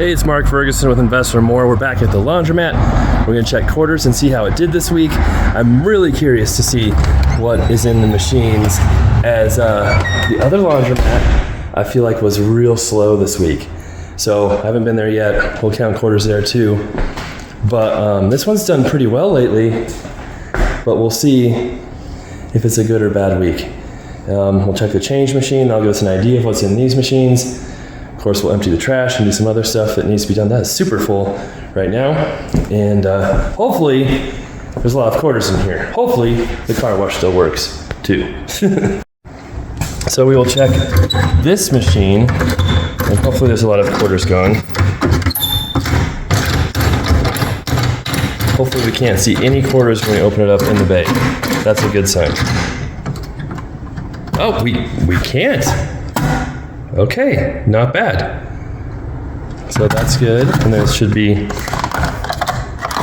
Hey, it's Mark Ferguson with Investor More. We're back at the Laundromat. We're going to check quarters and see how it did this week. I'm really curious to see what is in the machines, as the other Laundromat I feel like was real slow this week. So I haven't been there yet. We'll count quarters there too. But this one's done pretty well lately. But we'll see if it's a good or bad week. We'll check the change machine. That'll give us an idea of what's in these machines. Of course, we'll empty the trash and do some other stuff that needs to be done. That is super full right now. And hopefully, there's a lot of quarters in here. Hopefully, the car wash still works too. So we will check this machine, and hopefully there's a lot of quarters going. Hopefully we can't see any quarters when we open it up in the bay. That's a good sign. Oh, we can't. Okay, not bad. So that's good. And there should be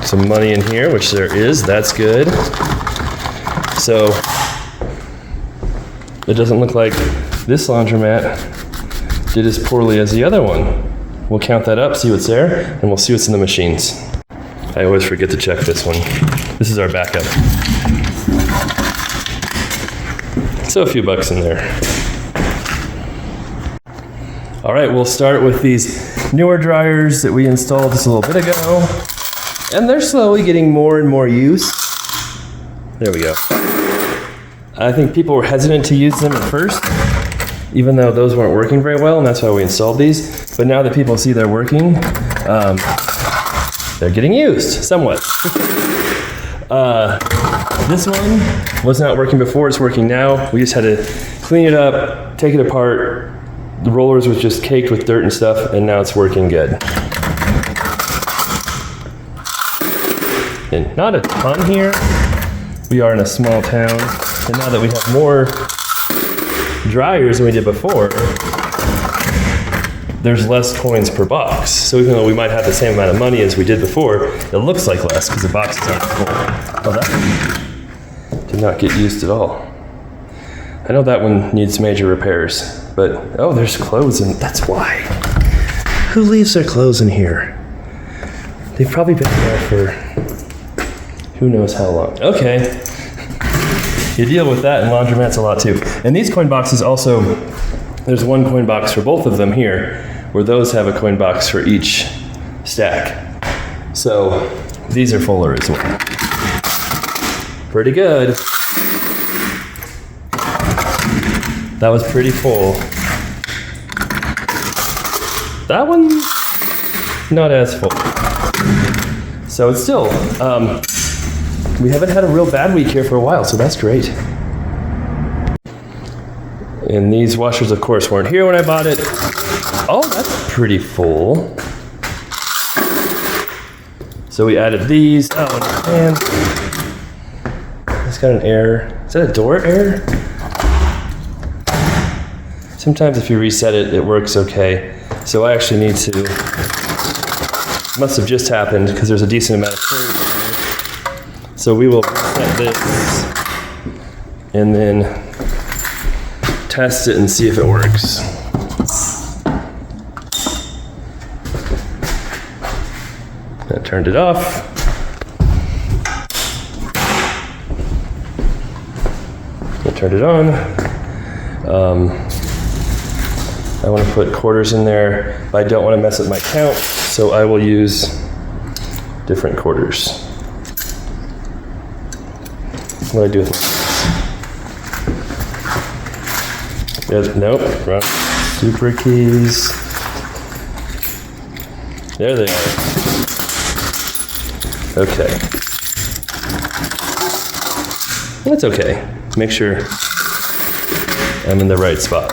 some money in here, which there is. That's good. So it doesn't look like this Laundromat did as poorly as the other one. We'll count that up, see what's there, and we'll see what's in the machines. I always forget to check this one. This is our backup. So a few bucks in there. All right, we'll start with these newer dryers that we installed just a little bit ago. And they're slowly getting more and more use. There we go. I think people were hesitant to use them at first, even though those weren't working very well, and that's why we installed these. But now that people see they're working, they're getting used somewhat. This one was not working before, it's working now. We just had to clean it up, take it apart. The rollers was just caked with dirt and stuff, and now it's working good. And not a ton here. We are in a small town, and now that we have more dryers than we did before, there's less coins per box. So even though we might have the same amount of money as we did before, it looks like less because the boxes aren't full. Oh, that did not get used at all. I know that one needs major repairs, but oh, there's clothes in, that's why. Who leaves their clothes in here? They've probably been there for who knows how long. Okay. You deal with that in laundromats a lot too. And these coin boxes also, there's one coin box for both of them here, where those have a coin box for each stack. So these are fuller as well. Pretty good. That was pretty full. That one, not as full. So it's still, we haven't had a real bad week here for a while, so that's great. And these washers, of course, weren't here when I bought it. Oh, that's pretty full. So we added these. Oh, man. It's got an error. Is that a door error? Sometimes if you reset it, it works okay. So I actually need to, must have just happened because there's a decent amount of curve in there. So we will reset this and then test it and see if it works. I turned it off. I turned it on. I want to put quarters in there, but I don't want to mess with my count, so I will use different quarters. What do I do with my keys? Nope, wrong. Super keys. There they are. Okay. That's okay. Make sure I'm in the right spot.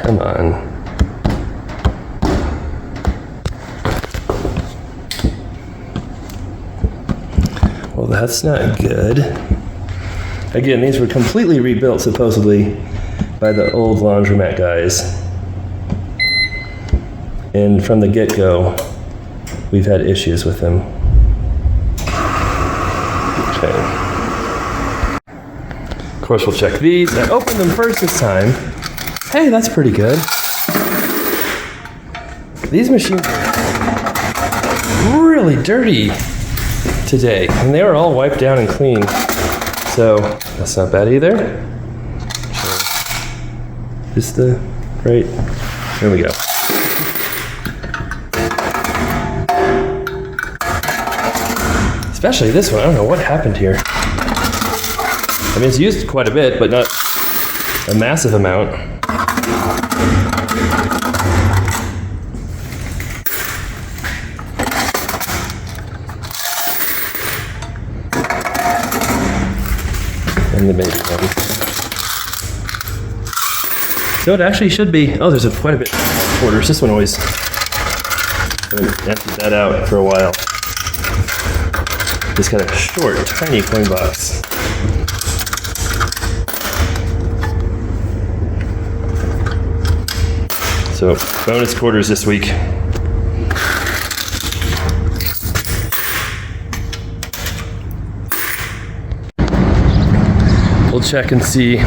Come on. That's not good. Again, these were completely rebuilt, supposedly, by the old Laundromat guys. And from the get-go, we've had issues with them. Okay. Of course, we'll check these. I opened them first this time. Hey, that's pretty good. These machines are really dirty today, and they were all wiped down and clean. So that's not bad either. Is the right? There we go. Especially this one. I don't know what happened here. I mean, it's used quite a bit, but not a massive amount. And the baby one. So it actually should be. Oh, there's quite a bit of quarters. This one always emptied that out for a while. Just got a short, tiny coin box. So bonus quarters this week. We'll check and see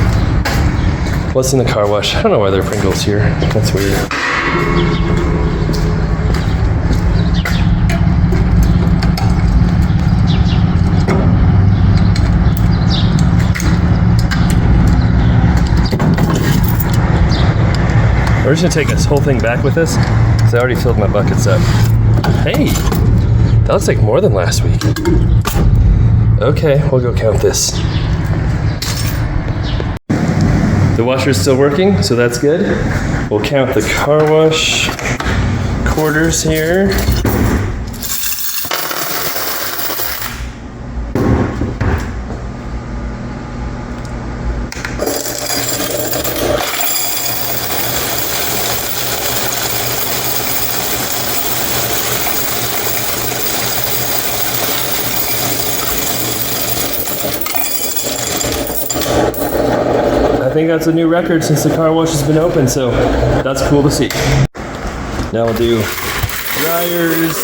what's in the car wash. I don't know why there are Pringles here. That's weird. We're just gonna take this whole thing back with us, because I already filled my buckets up. Hey, that looks like more than last week. Okay, we'll go count this. The washer is still working, so that's good. We'll count the car wash quarters here. I think that's a new record since the car wash has been open, so that's cool to see. Now we'll do dryers.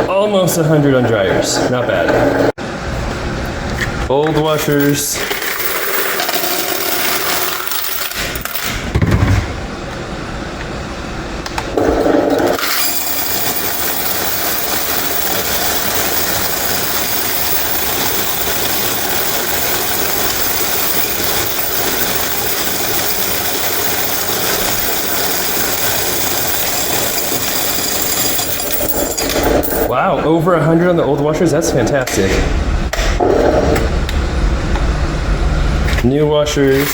Almost 100 on dryers, not bad. Old washers. Wow, over 100 on the old washers? That's fantastic. New washers.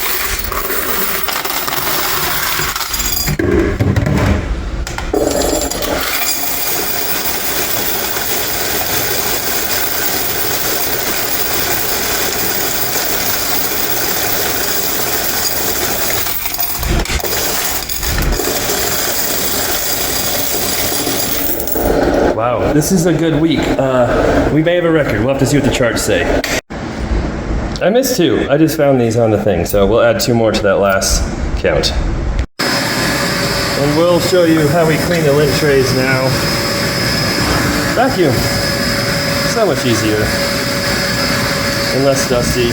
Wow, this is a good week. We may have a record. We'll have to see what the charts say. I missed 2. I just found these on the thing, so we'll add 2 more to that last count. And we'll show you how we clean the lint trays now. Vacuum. So much easier. And less dusty.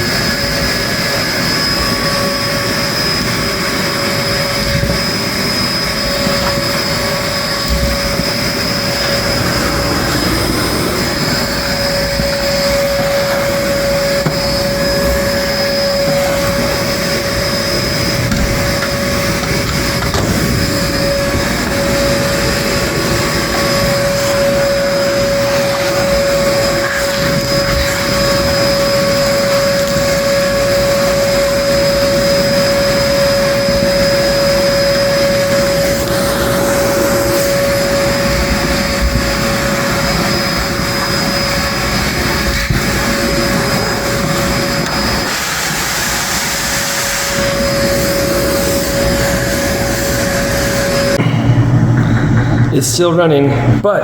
is still running, but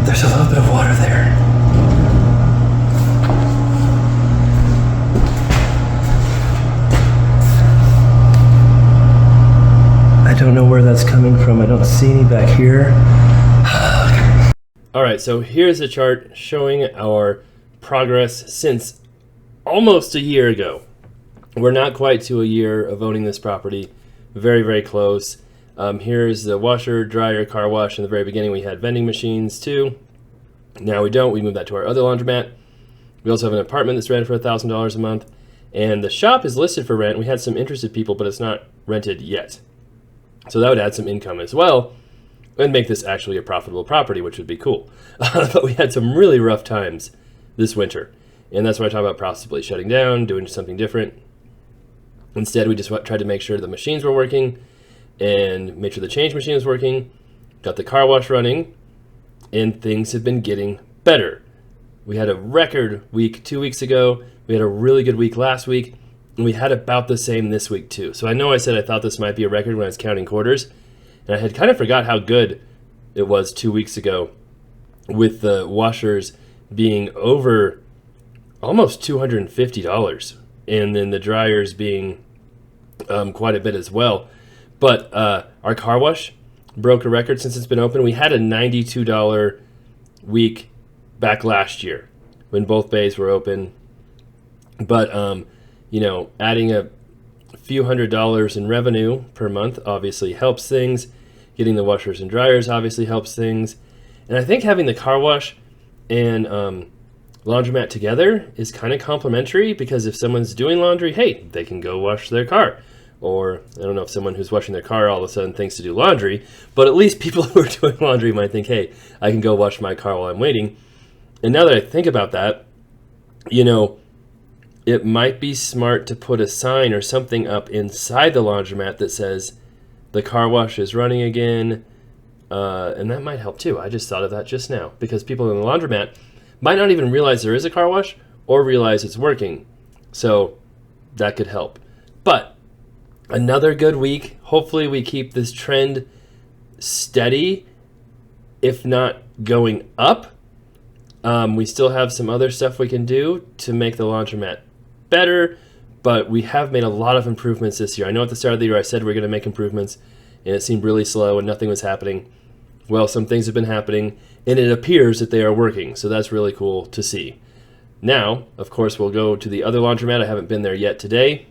there's a little bit of water there. I don't know where that's coming from. I don't see any back here. All right, so here's a chart showing our progress since almost a year ago. We're not quite to a year of owning this property. Very, very close. Here's the washer, dryer, car wash. In the very beginning, we had vending machines too. Now we don't. We moved that to our other laundromat. We also have an apartment that's rented for $1,000 a month. And the shop is listed for rent. We had some interested people, but it's not rented yet. So that would add some income as well and make this actually a profitable property, which would be cool. But we had some really rough times this winter. And that's why I talk about possibly shutting down, doing something different. Instead, we just tried to make sure the machines were working and made sure the change machine was working, got the car wash running, and things have been getting better. We had a record week 2 weeks ago. We had a really good week last week, and we had about the same this week too. So I know I said I thought this might be a record when I was counting quarters, and I had kind of forgot how good it was 2 weeks ago with the washers being over almost $250, and then the dryers being quite a bit as well. But our car wash broke a record since it's been open. We had a $92 week back last year when both bays were open. But, adding a few $100s in revenue per month obviously helps things. Getting the washers and dryers obviously helps things. And I think having the car wash and laundromat together is kind of complementary, because if someone's doing laundry, hey, they can go wash their car. Or I don't know if someone who's washing their car all of a sudden thinks to do laundry, but at least people who are doing laundry might think, hey, I can go wash my car while I'm waiting. And now that I think about that, it might be smart to put a sign or something up inside the laundromat that says the car wash is running again. And that might help too. I just thought of that just now, because people in the laundromat might not even realize there is a car wash or realize it's working. So that could help. But another good week. Hopefully we keep this trend steady, if not going up. We still have some other stuff we can do to make the laundromat better, but we have made a lot of improvements this year. I know at the start of the year I said we're going to make improvements, and it seemed really slow and nothing was happening. Well, some things have been happening, and it appears that they are working, so that's really cool to see. Now, of course, we'll go to the other laundromat. I haven't been there yet today.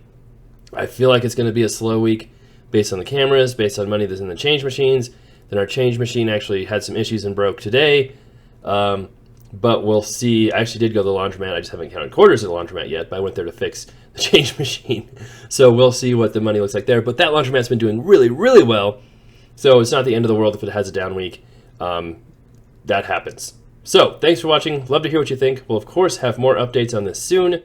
I feel like it's going to be a slow week based on the cameras, based on money that's in the change machines. Then our change machine actually had some issues and broke today. But we'll see. I actually did go to the laundromat. I just haven't counted quarters at the laundromat yet, but I went there to fix the change machine. So we'll see what the money looks like there. But that laundromat's been doing really, really well. So it's not the end of the world if it has a down week. That happens. So thanks for watching. Love to hear what you think. We'll, of course, have more updates on this soon.